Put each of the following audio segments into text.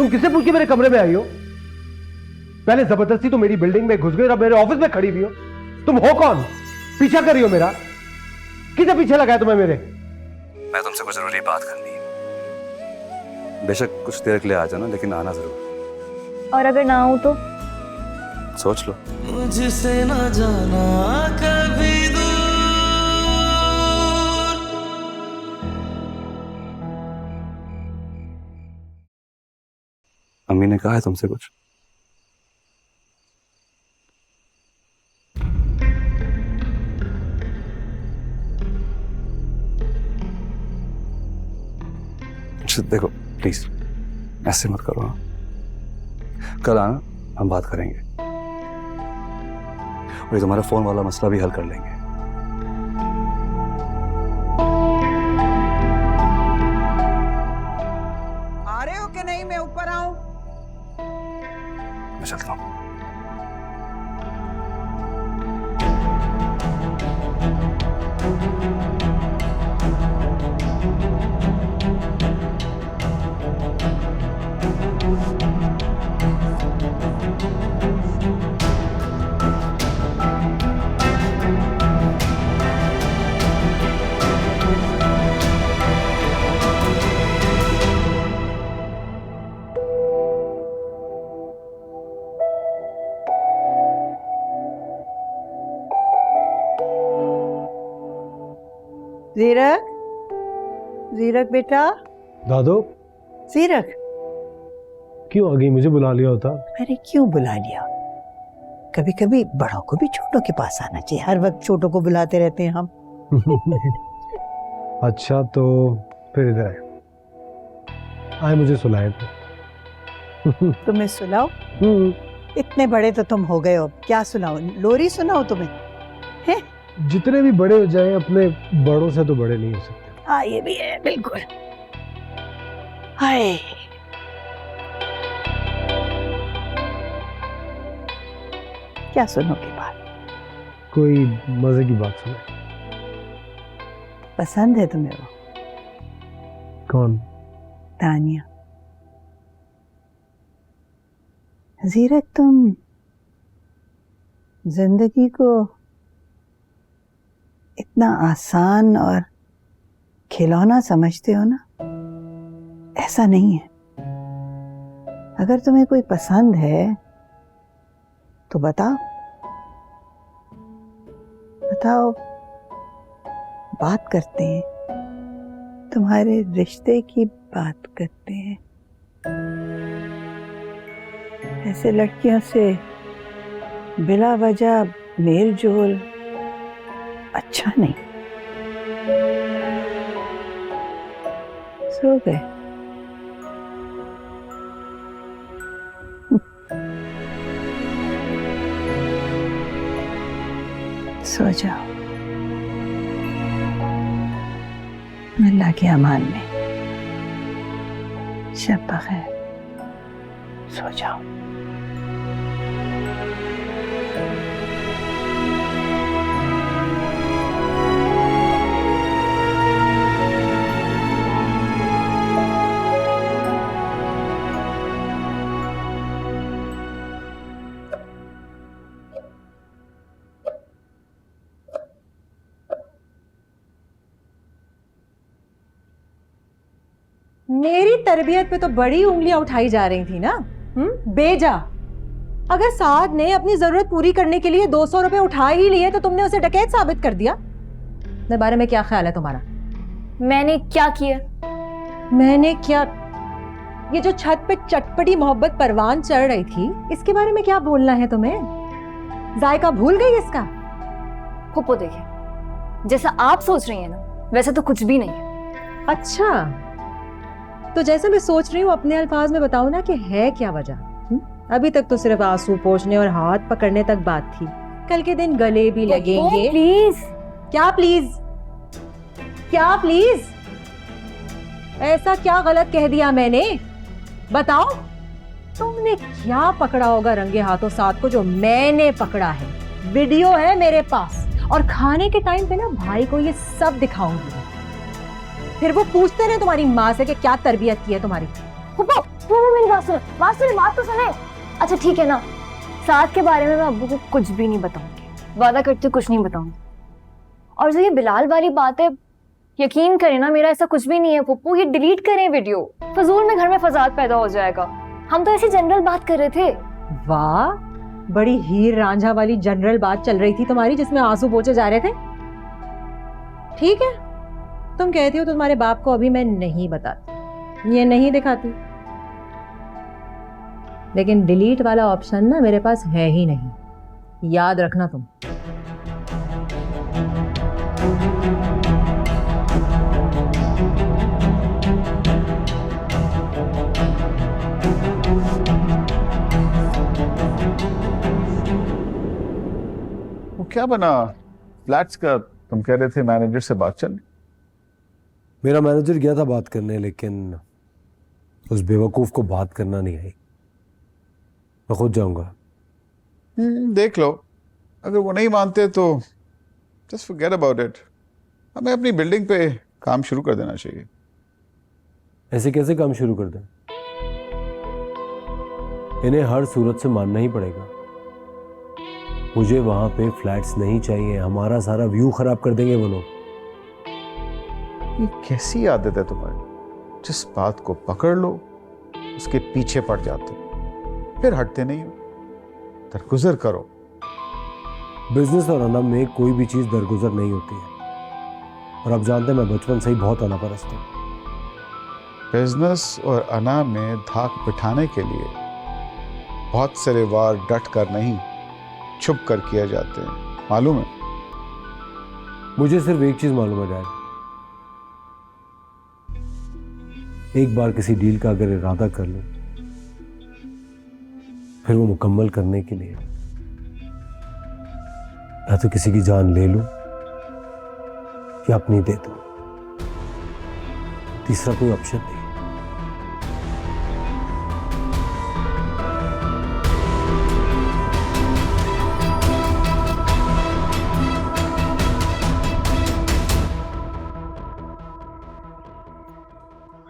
तुम किससे पूछ के मेरे कमरे में आई हो? पहले जबरदस्ती तो मेरी बिल्डिंग में घुस गई और मेरे ऑफिस में खड़ी हुई हो। तुम हो कौन? पीछा कर रही हो मेरा? किसे पीछे लगाया तुम्हें मेरे? मैं तुमसे कुछ जरूरी बात करनी है। बेशक कुछ देर के लिए आ जाना, लेकिन आना जरूर। और अगर ना आऊं तो? सोच लो। मुझसे ना जाना कभी दूर। अम्मी ने कहा है तुमसे कुछ? देखो प्लीज ऐसे मत करो। कल आना, हम बात करेंगे और ये तुम्हारा फोन वाला मसला भी हल कर लेंगे। आ रहे हो कि नहीं? मैं ऊपर आऊं? मैं चलता हूँ। जीरक, जीरक बेटा, दादो जीरक। क्यों आ गई? मुझे बुला लिया होता। मैंने क्यों बुला लिया? कभी कभी बड़ों को भी छोटों के पास आना चाहिए। हर वक्त छोटों को बुलाते रहते हैं हम। अच्छा तो फिर इधर आए। आए मुझे सुलाए थे। तुम्हें सुनाओ? इतने बड़े तो तुम हो गए हो, क्या सुनाओ? लोरी सुनाओ तुम्हें? हैं? जितने भी बड़े हो जाएं, अपने बड़ों से तो बड़े नहीं हो सकते। हाँ ये भी है, बिल्कुल। हाय, क्या सुनोगे बात? कोई मजे की बात सुने। पसंद है तुम्हें वो? कौन? तानिया। जीरक, तुम जिंदगी को इतना आसान और खिलौना समझते हो ना? ऐसा नहीं है। अगर तुम्हें कोई पसंद है तो बताओ, बताओ, बात करते हैं, तुम्हारे रिश्ते की बात करते हैं। ऐसे लड़कियों से बिला वजह मेल जोल अच्छा नहीं। सो गए? सो जाओ, अल्लाह के अमान में। शब बखैर, सो जाओ। मेरी तरबियत पे तो बड़ी उंगलियां उठाई जा रही थी ना। बेजा। अगर साद ने अपनी जरूरत पूरी करने के लिए 200 रुपए उठा ही लिए तो तुमने उसे डकैत साबित कर दिया। मेरे बारे में क्या ख्याल है तुम्हारा? मैंने क्या किया? मैंने क्या? ये जो छत पे चटपटी मोहब्बत परवान चढ़ रही थी, इसके बारे में क्या बोलना है तुम्हें? जायका भूल गई इसका? फुप्पो देखे, जैसा आप सोच रही हैं ना वैसा तो कुछ भी नहीं है। अच्छा, तो जैसे मैं सोच रही हूँ अपने अल्फाज में बताओ ना कि है क्या वजह? अभी तक तो सिर्फ आंसू पोंछने और हाथ पकड़ने तक बात थी। कल के दिन गले भी लगेंगे। प्लीज। क्या प्लीज? क्या प्लीज? ऐसा क्या गलत कह दिया मैंने? बताओ, तुमने क्या पकड़ा होगा रंगे हाथों साथ को जो मैंने पकड़ा है? वीडियो है मेरे पास, और खाने के टाइम पे ना भाई को ये सब दिखाऊंगी। फिर वो पूछते रहे तुम्हारी माँ से कि क्या तरबियत की है तुम्हारी। फुप्पो वो मेरी बात तो सुने। अच्छा ठीक है ना, साथ के बारे में मैं अब्बू को कुछ भी नहीं बताऊंगी, वादा करती हूँ कुछ नहीं बताऊंगी। और जो ये बिलाल वाली बात है, यकीन करें ना, मेरा ऐसा कुछ भी नहीं है पप्पू, ये डिलीट करें वीडियो, फजूल में घर में फसाद पैदा हो जाएगा। हम तो ऐसी जनरल बात कर रहे थे। वाह, बड़ी हीर रांझा वाली जनरल बात चल रही थी तुम्हारी, जिसमें आंसू पोंछे जा रहे थे। ठीक है, तुम कहती हो तो तुम्हारे बाप को अभी मैं नहीं बताती, ये नहीं दिखाती, लेकिन डिलीट वाला ऑप्शन ना मेरे पास है ही नहीं, याद रखना तुम। वो क्या बना फ्लैट्स का? तुम कह रहे थे मैनेजर से बात चल रही। मेरा मैनेजर गया था बात करने, लेकिन उस बेवकूफ को बात करना नहीं आई। मैं खुद जाऊंगा। देख लो, अगर वो नहीं मानते तो जस्ट फॉरगेट अबाउट इट। हमें अपनी बिल्डिंग पे काम शुरू कर देना चाहिए। ऐसे कैसे काम शुरू कर दें? इन्हें हर सूरत से मानना ही पड़ेगा। मुझे वहां पे फ्लैट्स नहीं चाहिए, हमारा सारा व्यू खराब कर देंगे वो लोग। ये कैसी आदत है तुम्हारी? जिस बात को पकड़ लो उसके पीछे पड़ जाते हो, फिर हटते नहीं हो। दरगुजर करो। बिजनेस और अना में कोई भी चीज दरगुजर नहीं होती है, और आप जानते हैं मैं बचपन से ही बहुत अना परस्त हूं। बिजनेस और अना में धाक बिठाने के लिए बहुत सारे वार डट कर नहीं, छुप कर किए जाते हैं, मालूम है? मुझे सिर्फ एक चीज मालूम है डैड, एक बार किसी डील का अगर इरादा कर लो, फिर वो मुकम्मल करने के लिए या तो किसी की जान ले लूं या अपनी दे दूं, तीसरा कोई ऑप्शन नहीं।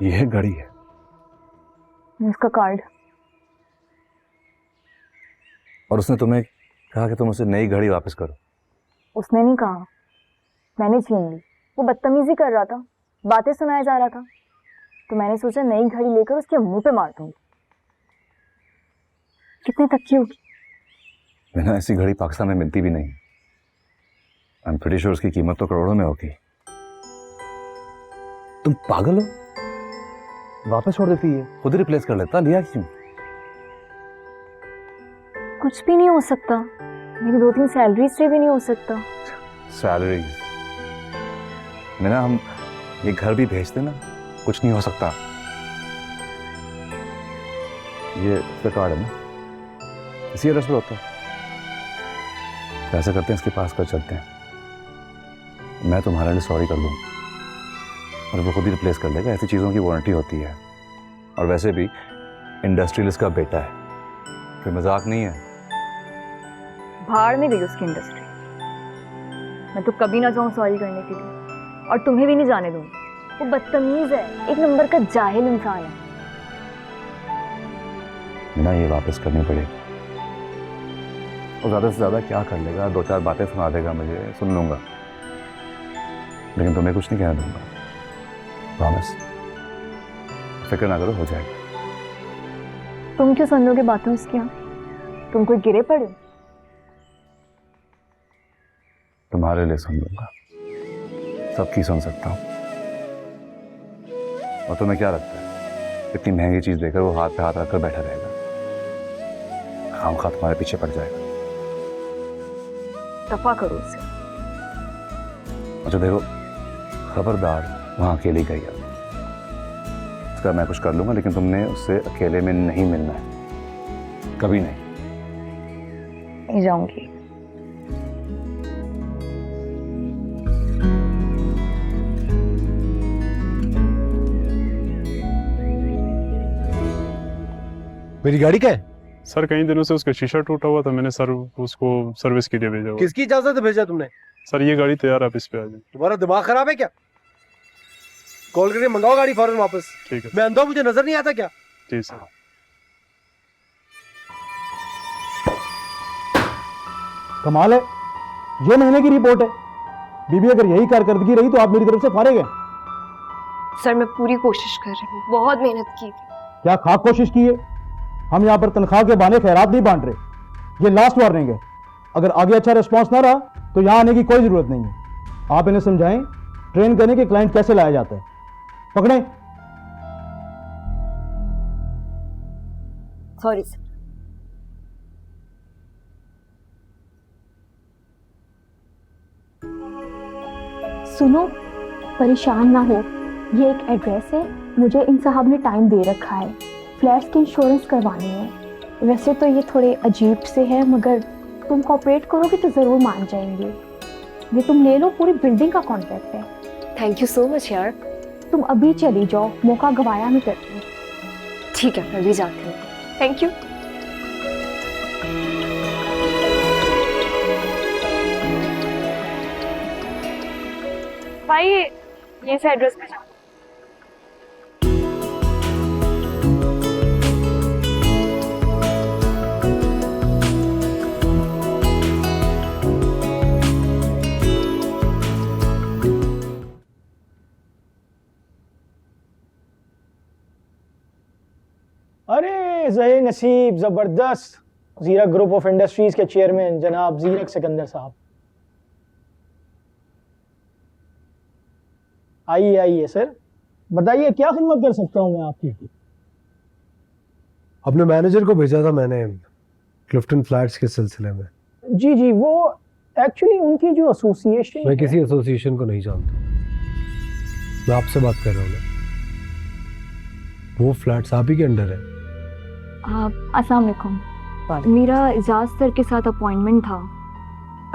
यह घड़ी है, इसका कार्ड। और उसने तुम्हें कहा कि तुम उसे नई घड़ी वापस करो। उसने नहीं कहा, मैंने छीन ली। वो बदतमीजी कर रहा था, बातें सुनाया जा रहा था, तो मैंने सोचा नई घड़ी लेकर उसके मुंह पे मार दूंगी। कितने तक की होगी? बिना ऐसी घड़ी पाकिस्तान में मिलती भी नहीं। आई एम प्रीटी श्योर उसकी कीमत तो करोड़ों में होगी। तुम पागल हो? वापस छोड़ देती है, खुद रिप्लेस कर लेता, लिया क्यों? कुछ भी नहीं हो सकता, मेरी 2-3 सैलरी से भी नहीं हो सकता। सैलरी में ना हम ये घर भी भेजते ना, कुछ नहीं हो सकता। ये इसका कार्ड है ना, इसी एड्रेस पे होता है। तो ऐसा करते हैं, इसके पास कर चलते हैं, मैं तुम्हारे लिए सॉरी कर दूंगा और वो खुद ही रिप्लेस कर लेगा। ऐसी चीज़ों की वारंटी होती है, और वैसे भी इंडस्ट्रियलिस्ट का बेटा है, कोई मजाक नहीं है। भाड़ में गई उसकी इंडस्ट्री। मैं तो कभी ना जाऊं सॉरी करने के लिए, और तुम्हें भी नहीं जाने दूंगी। वो बदतमीज है, एक नंबर का जाहिल इंसान है। ना ये वापस करनी पड़ेगी। और ज़्यादा से ज़्यादा क्या कर लेगा, 2-4 बातें सुना देगा, मुझे सुन लूँगा, लेकिन तुम्हें कुछ नहीं कहने दूंगा, प्रॉमिस। फिक्र ना करो, हो जाएगा। तुम क्यों सुन लोगे बातें उसकी? तुम कोई गिरे पड़े? तुम्हारे लिए सुन लूंगा, सबकी सुन सकता हूँ। और तुम्हें क्या लगता है इतनी महंगी चीज देकर वो हाथ पे हाथ रखकर बैठा रहेगा? खामखा तुम्हारे पीछे पड़ जाएगा। दफा करो उसे। अच्छा देखो, खबरदार वहां अकेली गई अब। उसका मैं कुछ कर लूंगा, लेकिन तुमने उससे अकेले में नहीं मिलना है, कभी नहीं। नहीं जाऊंगी। मेरी गाड़ी क्या है? सर कई दिनों से उसका शीशा टूटा हुआ था, मैंने सर उसको सर्विस के लिए भेजा हुआ। किसकी इजाजत से भेजा तुमने? सर ये गाड़ी तैयार, आप इस पे आ जाए। तुम्हारा दिमाग खराब है क्या? कॉल करके मंगाओ गाड़ी फौरन वापस। ठीक है, मैं अंधा हूं, मुझे नजर नहीं आता क्या? जी सर। कमाल है, ये महीने की रिपोर्ट है। बीबी अगर यही कारकर्दगी रही तो आप मेरी तरफ से फारिग हैं। सर मैं पूरी कोशिश कर रही हूँ, बहुत मेहनत की थी। क्या खाक कोशिश की है? हम यहाँ पर तनख्वाह के बहाने खैरात नहीं बांट रहे। ये लास्ट वार्निंग है। अगर आगे अच्छा रिस्पॉन्स ना रहा तो यहाँ आने की कोई जरूरत नहीं है। आप इन्हें समझाएं, ट्रेन करें कि क्लाइंट कैसे लाया जाता है। पकड़ें। Sorry sir. सुनो, परेशान ना हो, ये एक एड्रेस है, मुझे इन साहब ने टाइम दे रखा है, फ्लैट्स की इंश्योरेंस करवानी है। वैसे तो ये थोड़े अजीब से है, मगर तुम कोऑपरेट करोगे तो ज़रूर मान जाएंगे। ये तुम ले लो, पूरी बिल्डिंग का कॉन्ट्रैक्ट है। थैंक यू सो मच यार। तुम अभी चली जाओ, मौका गवाया नहीं करती। ठीक है, मैं भी जाती हूँ। Thank you. भाई ये से एड्रेस पे जाओ। अरे ज़हे नसीब, ज़बरदस्त। ज़ीरक ग्रुप ऑफ इंडस्ट्रीज़ के चेयरमैन जनाब ज़ीरक सिकंदर साहब, आइए आइए सर, बताइए क्या खिदमत कर सकता हूँ मैं आपकी। अपने मैनेजर को भेजा था मैंने क्लिफ्टन फ्लैट्स के सिलसिले में। जी जी, वो एक्चुअली उनकी जो एसोसिएशन, मैं किसी एसोसिएशन को नहीं जानता, मैं आपसे बात कर रहा हूँ ना। वो फ्लैट्स आप ही के अंडर है। अस्सलाम वालेकुम, मेरा इजाज सर के साथ अपॉइंटमेंट था।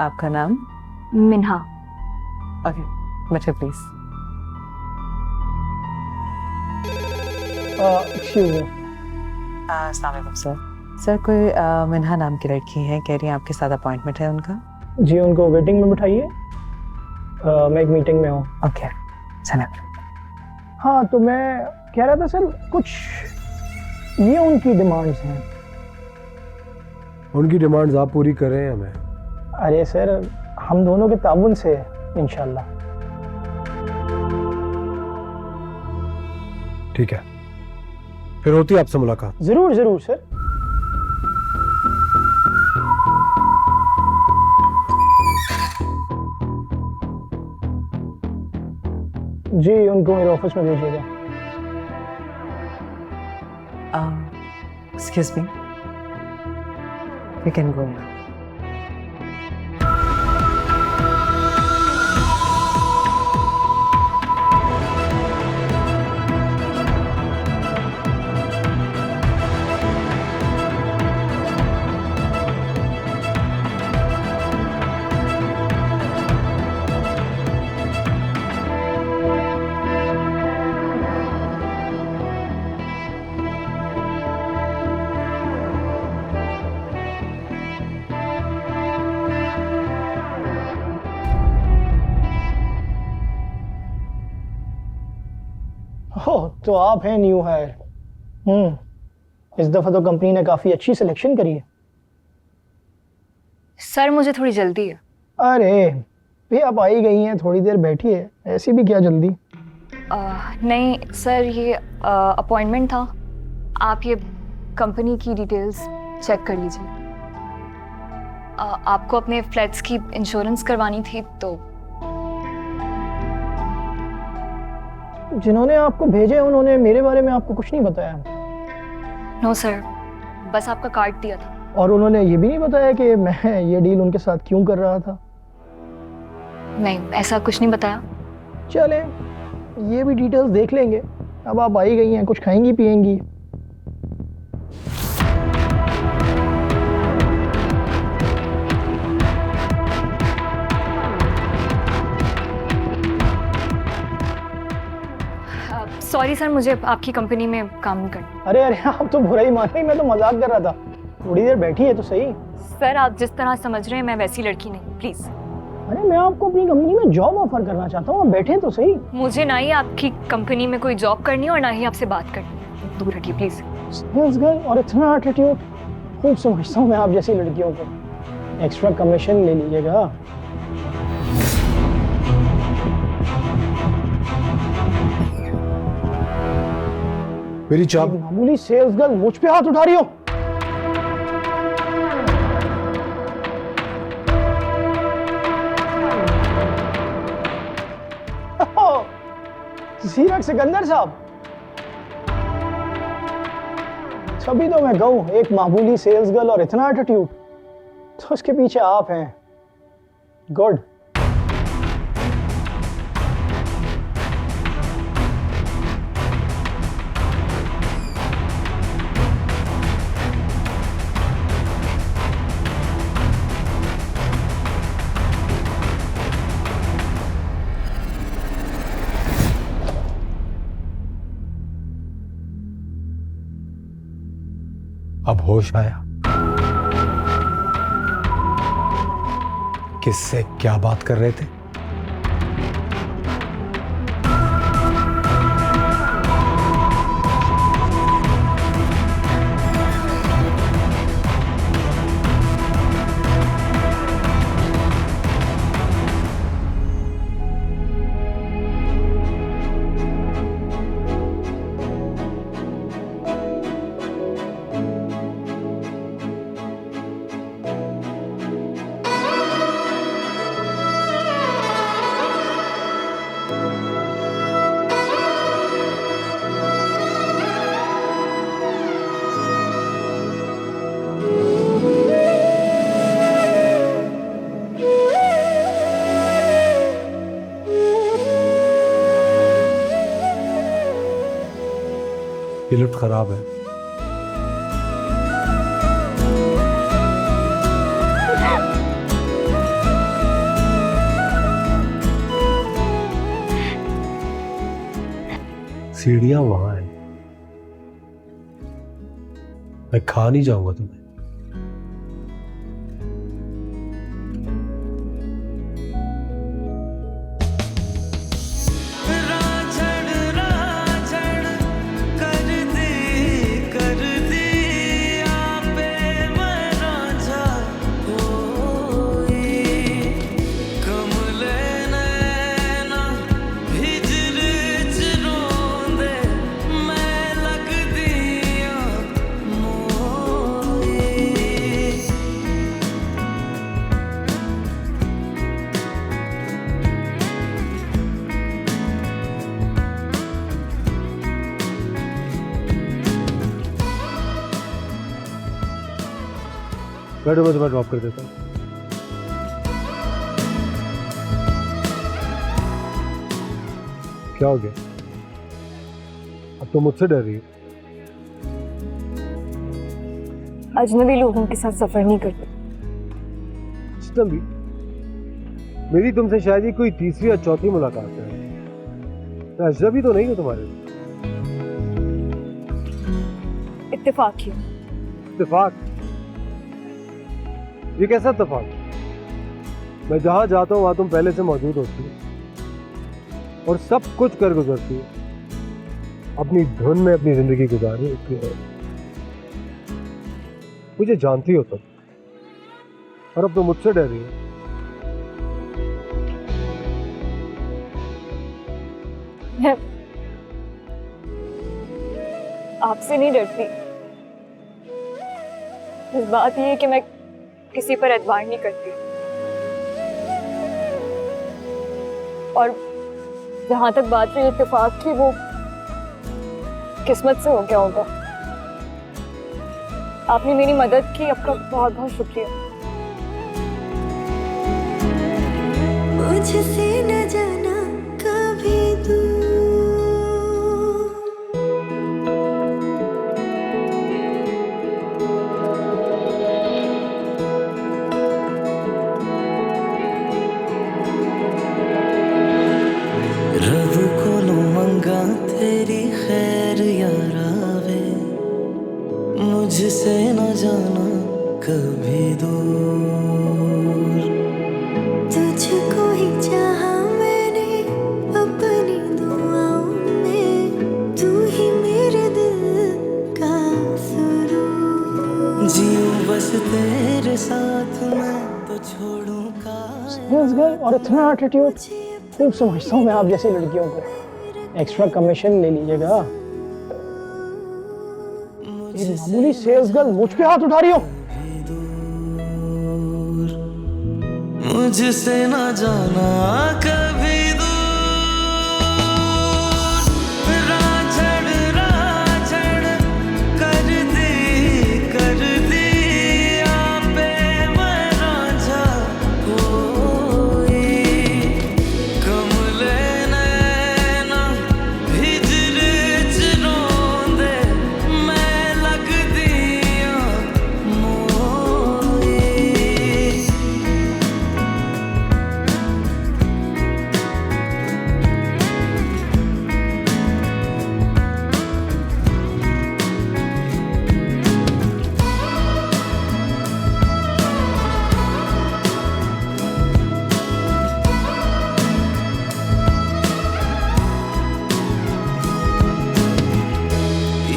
आपका नाम? मिन्हा। ओके, बैठे प्लीज। Excuse me. अस्सलाम वालेकुम सर। सर कोई मिन्हा नाम की लड़की है, कह रही है आपके साथ अपॉइंटमेंट है उनका। जी, उनको वेटिंग में बिठाइए, मैं एक मीटिंग में हूँ। Okay sir. हाँ, तो मैं कह रहा था सर, कुछ ये उनकी डिमांड्स हैं। उनकी डिमांड्स आप पूरी कर रहे हैं हमें? अरे सर, हम दोनों के ताउन से इंशाल्लाह। ठीक है, फिर होती है आपसे मुलाकात। जरूर जरूर सर। जी, उनको मेरे ऑफिस में भेजिएगा। Excuse me, we can go now. Oh, तो आप हैं न्यू हायर। इस दफा तो कंपनी ने काफी अच्छी सिलेक्शन करी है। सर मुझे थोड़ी जल्दी है। अरे भी आप आई गई हैं, थोड़ी देर बैठिए, ऐसी भी क्या जल्दी। नहीं सर, ये अपॉइंटमेंट था। आप ये कंपनी की डिटेल्स चेक कर लीजिए। आपको अपने फ्लैट्स की इंश्योरेंस करवानी थी, तो जिन्होंने आपको भेजे उन्होंने मेरे बारे में आपको कुछ नहीं बताया? नो सर, बस आपका कार्ड दिया था। और उन्होंने ये भी नहीं बताया कि मैं ये डील उनके साथ क्यों कर रहा था? नहीं, ऐसा कुछ नहीं बताया। चलें, ये भी डिटेल्स देख लेंगे। अब आप आई गई हैं, कुछ खाएंगी पिएंगी? सॉरी सर, मुझे आपकी कंपनी में काम नहीं करना। अरे अरे, आप तो बुरा ही मान रही, मैं तो मजाक कर रहा था। थोड़ी देर बैठी है तो सही। सर आप जिस तरह समझ रहे हैं, मैं वैसी लड़की नहीं, प्लीज। अरे मैं आपको अपनी कंपनी में जॉब ऑफर करना चाहता हूँ, आप बैठे तो सही। मुझे ना ही आपकी कंपनी में कोई जॉब करनी है और ना ही आपसे बात करनी है। दूर हटिए प्लीज। सेल्स गर्ल और इतना एटीट्यूड, खूब समझता हूँ मैं आप जैसी लड़कियों को। एक्स्ट्रा कमीशन ले लीजिएगा। मेरी चाबी। मामूली सेल्स गर्ल मुझ पे हाथ उठा रही हो। सीरक सिकंदर साहब, तभी तो मैं कहूं एक मामूली सेल्स गर्ल और इतना एटीट्यूड, तो उसके पीछे आप हैं। गुड। अब होश आया। किससे क्या बात कर रहे थे? ये लिफ्ट खराब है। सीढ़ियां वहां है। मैं खा नहीं जाऊंगा तुम्हें। बैठो, मैं तुम्हें ड्रॉप कर देता हूँ। क्या हो गया? अब तो मुझसे डर रही हो। अजनबी लोगों के साथ सफर नहीं करते। भी मेरी तुमसे शायद ही कोई तीसरी या चौथी मुलाकात है। मैं अजनबी तो नहीं हूँ तुम्हारे। इत्तेफाक ही। इत्तेफाक? ये कैसा इत्तेफाक? मैं जहां जाता हूं वहां तुम पहले से मौजूद होती हो और सब कुछ कर गुजरती हो, अपनी धुन में अपनी जिंदगी गुजारी होती है। मुझे जानती हो तुम, और अब तो मुझसे डर रही हो। मैं आपसे नहीं डरती। इस बात ये है कि मैं किसी पर एतबार नहीं करती, और जहां तक बात रही इत्तेफाक की, वो किस्मत से हो गया होगा। आपने मेरी मदद की, आपका बहुत बहुत शुक्रिया। मुझसे न जाना कभी दूर, रब को मंगा तेरी खैर यारावे, मुझसे न जाना कभी दूर। तुझको ही चाहा मैंने अपनी दुआओं में, तू ही मेरे दिल बस तेरे साथ मैं तो छोड़ूं का सेल्स गर्ल और इतना एटीट्यूड, खूब समझता हूँ मैं आप जैसी लड़कियों को। एक्स्ट्रा कमीशन ले लीजिएगा। एक मामूली सेल्स गर्ल मुझ पे हाथ उठा रही हो। मुझसे ना जाना कभी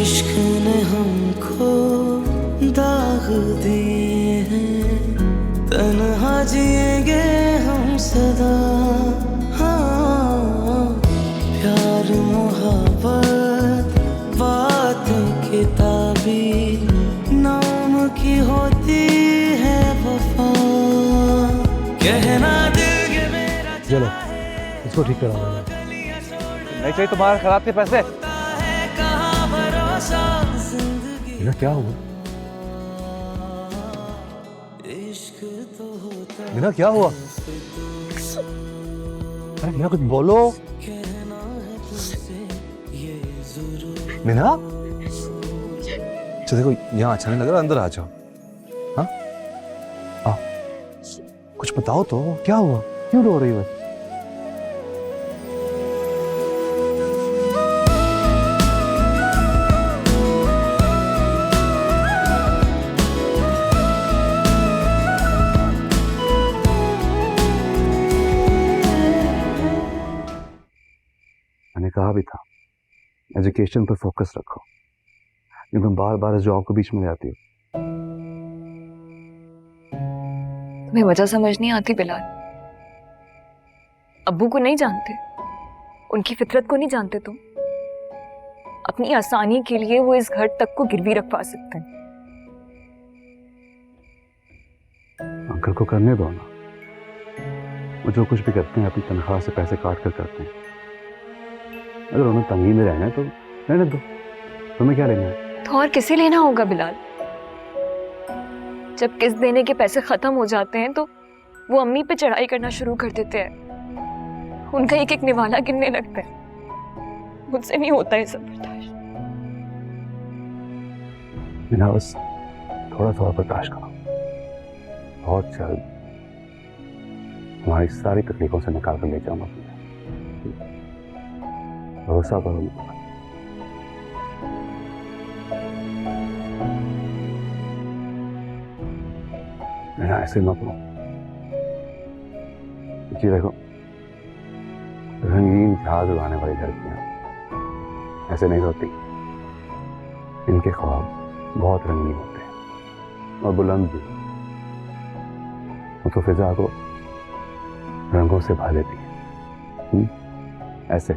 इश्क ने हमको दाग दिए हैं, तन्हा जिएंगे हम सदा। हाँ, प्यार मोहब्बत बातें किताबी, नाम की होती है वफा। कहना दिल के मेरा चलो इसको ठीक करा देना। नहीं चाहिए तुम्हारे खराब थे पैसे। मीना क्या हुआ? मीना क्या हुआ? अरे मीना कुछ बोलो। मीना देखो यहाँ अच्छा नहीं लग रहा, अंदर आ जाओ। हाँ आ, कुछ बताओ तो, क्या हुआ? क्यों रो रही हो? मैंने कहा भी था एजुकेशन पर फोकस रखो, लेकिन तुम बार बार इस जॉब के बीच में जाती हो। तुम्हें वजह समझ नहीं आती बिलाल। अब्बू को नहीं जानते, उनकी फितरत को नहीं जानते तुम। अपनी आसानी के लिए वो इस घर तक को गिरवी रखवा सकते हैं। अंकल को करने दो ना, वो जो कुछ भी करते हैं अपनी तनख्वाह से पैसे काट कर करते हैं। अगर उन्हें तंगी में रहना है तो रहने दो, तुम्हें क्या लेना है? तो और किसे लेना होगा बिलाल? जब किस्त देने के पैसे खत्म हो जाते हैं तो वो अम्मी पे चढ़ाई करना शुरू कर देते हैं, उनका एक एक निवाला गिनने लगते हैं। मुझसे नहीं होता है सब बर्दाश्त। बिना बस थोड़ा थोड़ा बर्दाश्त करो, बहुत जल्द तुम्हारी सारी तकलीफों से निकाल कर ले जाऊंगा तुम्हें। भरोसा करो मुझ पर। मेरा ऐसे मत रो। जी देखो, रंगीन जहाज उड़ाने वाली लड़कियां ऐसे नहीं होती। इनके ख्वाब बहुत रंगीन होते हैं और बुलंद भी। वो तो फिजा को रंगों से भा लेती है। ऐसे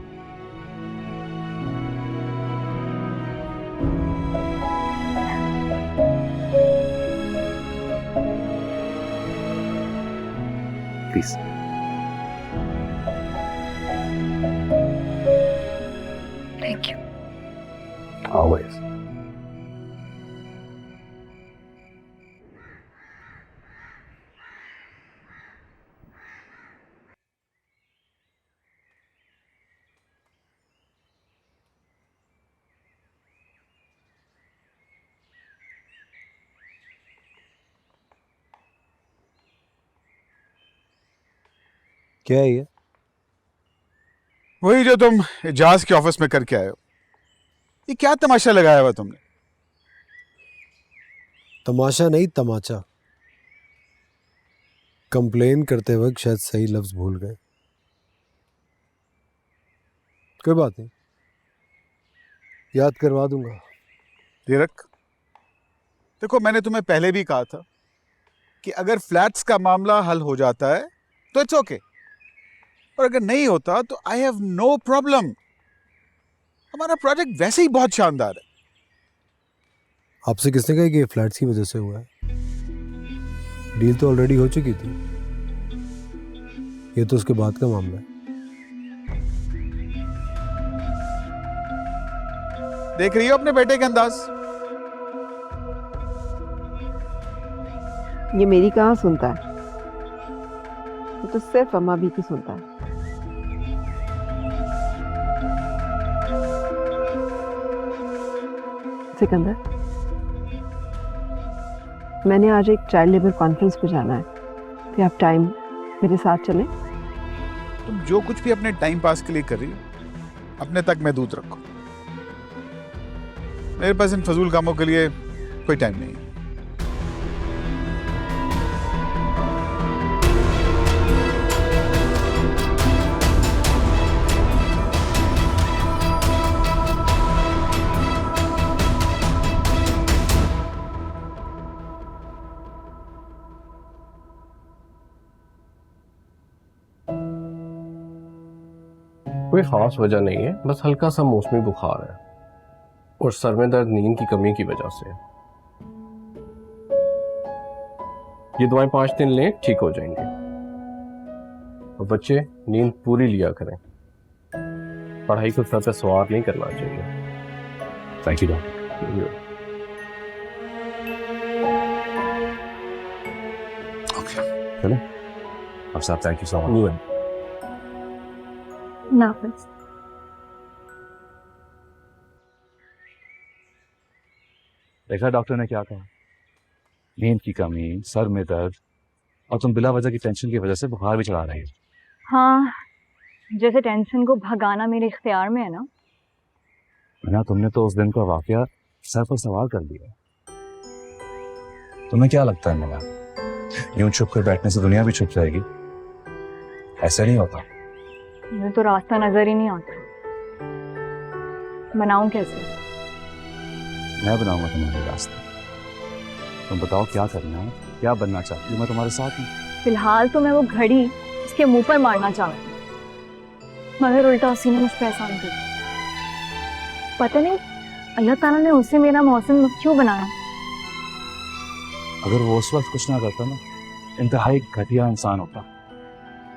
प्लीज। Thank you. ऑलवेज। क्या है ये? वही जो तुम इजाज के ऑफिस में करके आए हो। ये क्या तमाशा लगाया हुआ तुमने? तमाशा नहीं, तमाचा। कंप्लेन करते वक्त शायद सही लफ्ज भूल गए। कोई बात नहीं, याद करवा दूंगा। ये रख, देखो, मैंने तुम्हें पहले भी कहा था कि अगर फ्लैट्स का मामला हल हो जाता है तो इट्स ओके, और अगर नहीं होता तो आई हैव नो प्रॉब्लम। हमारा प्रोजेक्ट वैसे ही बहुत शानदार है। आपसे किसने कहा कि ये फ्लैट्स की वजह से हुआ है? डील तो ऑलरेडी हो चुकी थी, ये तो उसके बाद का मामला है। देख रही हो अपने बेटे के अंदाज? ये मेरी कहाँ सुनता है, ये तो सिर्फ अम्मा भी की सुनता है। सिकंदर, मैंने आज एक चाइल्ड लेबर कॉन्फ्रेंस पे जाना है, क्या आप टाइम मेरे साथ चलें? तुम जो कुछ भी अपने टाइम पास के लिए कर रही हो, अपने तक महदूद रखो। मेरे पास इन फजूल कामों के लिए कोई टाइम नहीं है। कोई खास वजह नहीं है, बस हल्का सा मौसमी बुखार है और सर में दर्द नींद की कमी की वजह से। ये दवाएं 5 दिन लें, ठीक हो जाएंगे। और बच्चे नींद पूरी लिया करें, पढ़ाई को सर पे सवार नहीं करना चाहिए। Thank you doctor. ओके चलो, अब साहब थैंक यू सो मच। नाफिज। देखा डॉक्टर ने क्या कहा? नींद की कमी, सर में दर्द, और तुम बिला वजह की टेंशन की वजह से बुखार भी चढ़ा रही हो। हाँ, जैसे टेंशन को भगाना मेरे इख्तियार में है ना। ना, तुमने तो उस दिन का वाकया सर पर सवार कर दिया। तुम्हें क्या लगता है मेरा, यूं छुप कर बैठने से दुनिया भी छुप जाएगी? ऐसा नहीं होता। मुझे तो रास्ता नजर ही नहीं आता, बनाऊं कैसे? मैं बनाऊंगा तुम्हारे रास्ते। तुम बताओ क्या करना है, क्या बनना चाहती हो, मैं तुम्हारे साथ हूँ। फिलहाल तो मैं वो घड़ी इसके मुंह पर मारना चाहती हूँ, मगर उल्टा उसी ने मुझ पर एहसान कर दिया। पता नहीं अल्लाह ताला ने उसे मेरा मौसम क्यों बनाया। अगर वो उस वक्त कुछ ना करता ना, इंतहाई घटिया इंसान होता।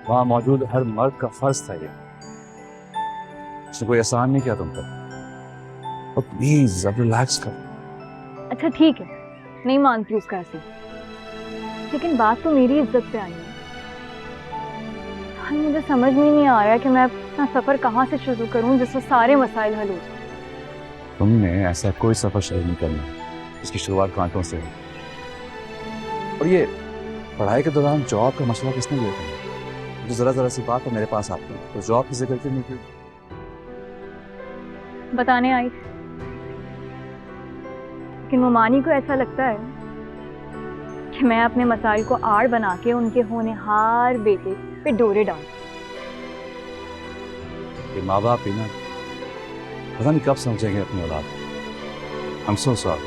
वहां मौजूद हर मर्द का फर्ज था ये। उसने कोई एहसान नहीं किया तुम पर। और प्लीज अब रिलैक्स कर। अच्छा ठीक है, नहीं मानती उसका ऐसे, लेकिन बात तो मेरी इज्जत पे आई है। हाँ, मुझे समझ में नहीं आ रहा कि मैं अपना सफर कहाँ से शुरू करूँ जिससे सारे मसाइल हल हो जाए। तुमने ऐसा कोई सफर शुरू नहीं करना इसकी शुरुआत कांटों से हो। और ये पढ़ाई के दौरान जॉब का मसला किसने लिया था? तो जरा सी बात तो मेरे पास आती है, तो जॉब की जिक्र क्यों नहीं की? बताने आई थी, लेकिन मोमानी को ऐसा लगता है कि मैं अपने मसाइल को आड़ बना के उनके होनहार बेटे पे डोरे डाल। ये माँ बाप ही ना, पता नहीं कब समझेंगे अपनी औलाद। I'm so sorry।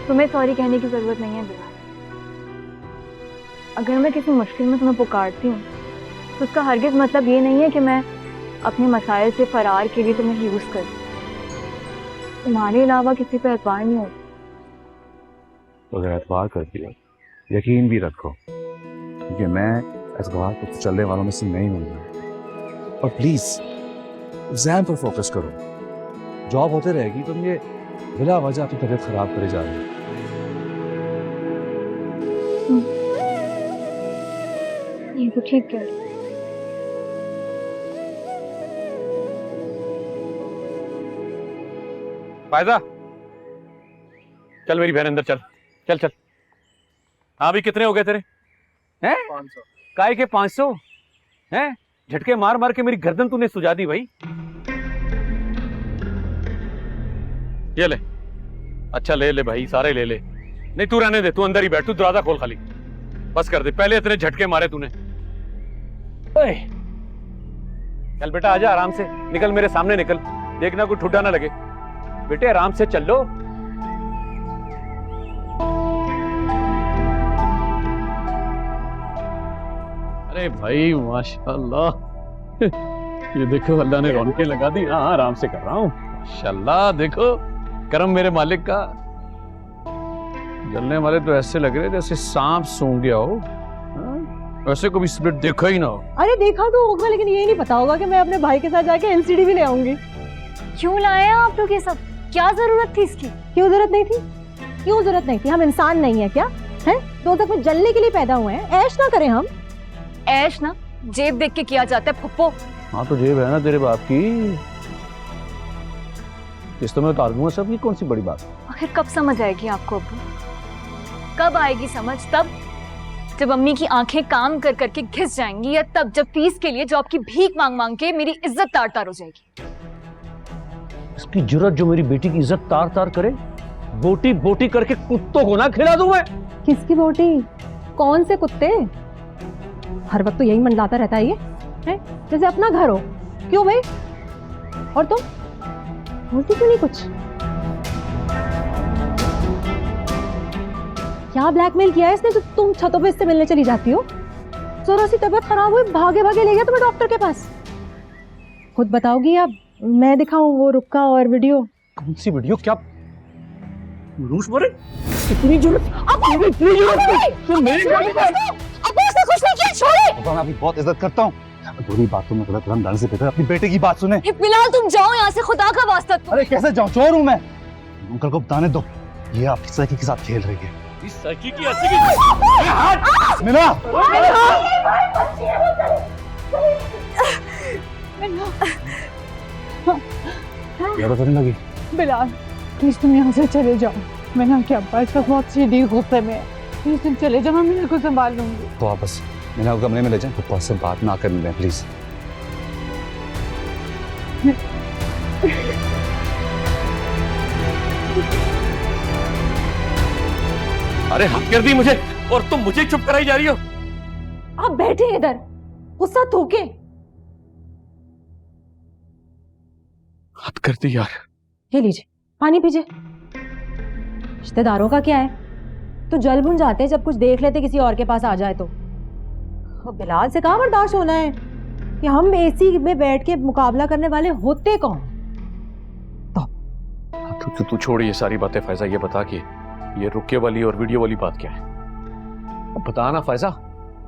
तुम्हें सॉरी कहने की जरूरत नहीं है बिलाल। अगर मैं किसी मुश्किल में तुम्हें पुकारती हूँ तो उसका हरगिज मतलब ये नहीं है कि मैं अपने मसाइल से फरार के लिए तुम्हें यूज कर। तुम्हारे अलावा किसी पे एतबार नहीं होता। तो अगर एतबार करती हो, यकीन भी रखो, क्योंकि मैं एतबार को चलने वालों में से नहीं हूँ। और प्लीज एग्जाम पर फोकस करो। जॉब होते रहेगी, तुम ये बिला वजह अपनी तबीयत खराब करे जा रही हो। ये तो ठीक है। फायदा, चल मेरी बहन अंदर, चल चल चल। हाँ भी कितने हो गए तेरे? हैं? 500। काय के 500? हैं? झटके मार मार के मेरी गर्दन तूने सुजा दी भाई। ये ले। अच्छा ले ले भाई, सारे ले ले। नहीं तू रहने दे, तू अंदर ही बैठ, तू दरवाजा खोल खाली। बस कर दे, पहले इतने झटके मारे तूने। ओए चल बेटा, आजा आराम से, निकल मेरे सामने निकल, देखना कोई ठुड्डा ना लगे। बेटे आराम से चल लो। अरे भाई माशाल्लाह, ये देखो अल्लाह ने रौनकें लगा दी। हाँ आराम से कर रहा हूँ माशाल्लाह। देखो करम मेरे मालिक का। जलने वाले तो ऐसे लग रहे जैसे सांप सूंघ गया हो। वैसे कभी स्प्लिट देखा ही ना हो। अरे देखा तो होगा, लेकिन ये नहीं पता होगा कि मैं अपने भाई के साथ जाके एलसीडी भी ले आऊंगी। क्यों लाए आप लोग ये सब? क्या जरूरत थी इसकी? क्यों जरूरत नहीं थी? क्यों जरूरत नहीं थी? हम इंसान नहीं है क्या? हैं? दोजख में जलने के लिए पैदा हुए हैं, ऐश ना करें हम। ऐश ना जेब देख के किया जाता है फुप्पो। हाँ तो जेब है ना तेरे बाप की, इस तो मैं उतार दूंगा सब। ये कौन सी बड़ी बात? आखिर कब समझ आएगी आपको अब्बू? कब आएगी समझ? तब जब अम्मी की आंखें काम कर करके घिस जाएंगी, या तब जब फीस के लिए जॉब की भीख मांग मांग के मेरी इज्जत तार तार हो जाएगी। इसकी जुर्रत जो मेरी बेटी की इज्जत तार तार करे, बोटी बोटी करके कुत्तों को ना खिला दूं मैं। किसकी बोटी? कौन से कुत्ते? हर वक्त तो यही मंडलाता रहता है ये, है? जैसे अपना घर हो। क्यों भाई? और तुम बोलती क्यों नहीं कुछ? क्या ब्लैकमेल किया है इसने जो तुम छतों पे इससे मिलने चली जाती हो? जरा सी तबीयत खराब हुई, भागे भागे ले गया तुम्हें डॉक्टर के पास। खुद बताओगी या मैं दिखाऊं वो रुक्का और वीडियो? कौन सी वीडियो? क्या रूस बोले? इतनी जरूरत? इतनी जरूरत? तुम मेरी गाड़ी पर? अब उसने कुछ नहीं किया, छोड़े। मैं आपकी बहुत इज्जत करता हूँ, बुरी बातों में गलत रंग से कहते अपनी बेटे की बात सुने। बिलाल तुम जाओ यहाँ से, खुदा का वास्ता। अरे कैसे जाऊँ? चोर हूँ मैं। अंकल को बताने दो, ये आपकी साइकिल के साथ खेल रही है। इस साइकिल की अस्सी की मीना! क्या बताने लगी? बिलाल प्लीज तुम यहाँ से चले जाओ। मैं ना क्या अब्बा इसका बहुत शदीद गुस्से में है। प्लीज तुम चले जाओ, मैं मीना को संभाल लूंगी। तो आप बस मीना को कमरे में ले जाएं, पप्पा से बात ना करने दें प्लीज। अरे हद कर दी मुझे, और तुम मुझे चुप कराई जा रही हो। आप बैठे इधर गुस्सा थूके। हद कर दी यार। ये लीजिए पानी पीजिए। रिश्तेदारों का क्या है, तो जल भुन जाते हैं जब कुछ देख लेते किसी और के पास आ जाए तो। बिलाल से कहाँ बर्दाश्त होना है कि हम एसी में बैठ के मुकाबला करने वाले होते कौन? तू छोड़ ये सारी बातें फैजा, ये बता कि ये रुके वाली और वीडियो वाली बात क्या है? अब बता ना फैजा।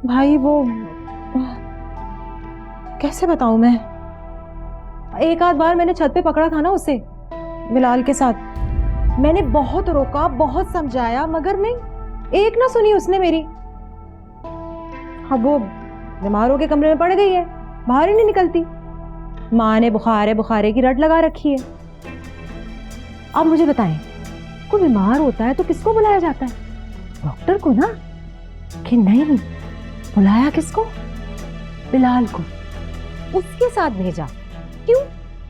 भाई वो कैसे बताऊं मैं? एक आध बार मैंने छत पे पकड़ा था ना उसे, बिलाल के साथ। मैंने बहुत रोका, बहुत समझाया, मगर नहीं, एक ना सुनी उसने मेरी। अब वो बीमार होके कमरे में पड़ गई है, बाहर ही नहीं निकलती। माँ ने बुखारे की रट लगा रखी है। अब मुझे बताएं, कोई बीमार होता है तो किसको बुलाया जाता है? डॉक्टर को ना? कि नहीं, बुलाया किसको? बिलाल को। उसके साथ भेजा। क्यों?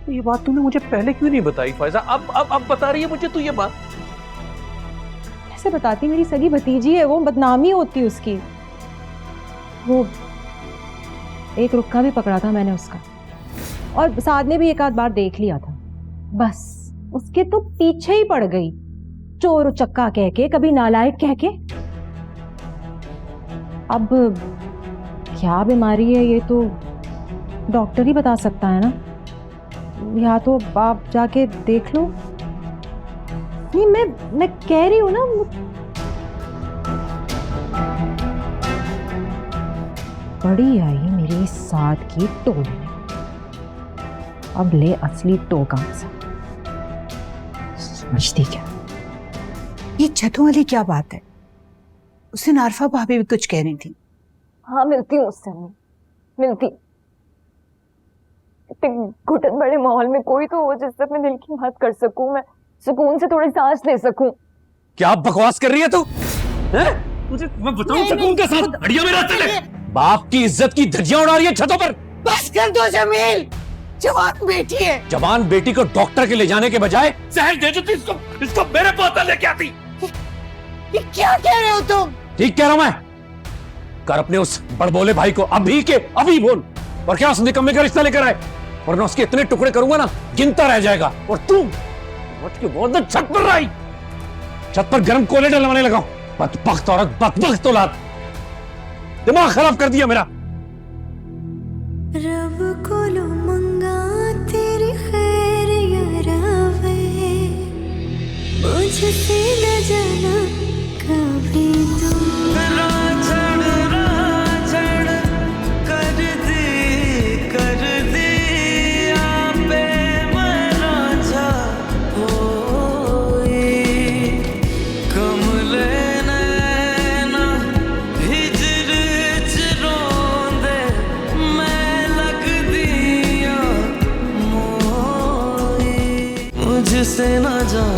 ये बात तूने मुझे पहले क्यों नहीं बताई फैजा? अब बता रही है मुझे तू ये बात। कैसे बताती? मेरी सगी भतीजी है वो, बदनामी होती उसकी। वो एक रुक्का भी पकड़ा था मैंने उसका, और साथ में भी एक आध बार देख लिया था। बस उसके तो पीछे ही पड़ गई, चोर उचक्का कह के, कभी नालायक कह के। अब क्या बीमारी है ये तो डॉक्टर ही बता सकता है ना, या तो आप जाके देख लो। नहीं, मैं कह रही हूं ना। बड़ी आई मेरी साथ की टोली में, अब ले असली टोका मजा। समझती क्या? ये छतों वाली क्या बात है? उससे नारफा भाभी भी कुछ कह रही थी। हाँ मिलती हूँ उससे, मिलती। घुटन बड़े माहौल में कोई तो हो जिससे अपने दिल की बात कर सकूं, मैं सुकून से थोड़ी सांस ले सकूं। क्या बकवास कर रही है तू? तुझे मैं बताऊं सुकून के साथ हड्डियां में रहते ले। बाप की इज्जत की धज्जियां उड़ा रही है छतों पर। बस कर दो जमील, जवान बेटी है। जवान बेटी को डॉक्टर के ले जाने के बजाय जहर दे देती इसको मेरे पास लेके आती। ये क्या कह रहे हो तुम? ठीक कह रहा हूं मैं। कर अपने उस बड़बोले भाई को अभी के अभी बोल, और क्या उस निकम्मे का रिश्ता लेकर आए, वरना उसके इतने टुकड़े करूंगा ना गिनता रह जाएगा। और तू छत पर रही, छत पर गर्म कोयले डलवाने लगा। बदबख्त औरत, बदबख्त औलाद, दिमाग खराब कर दिया मेरा। मुझसे न जाना कभी तुम राजड़ राजड़ कर दी आपे मराजा होई कमले नैना हिजर च रोंदे मैं लग दिया मोई मुझसे न जाना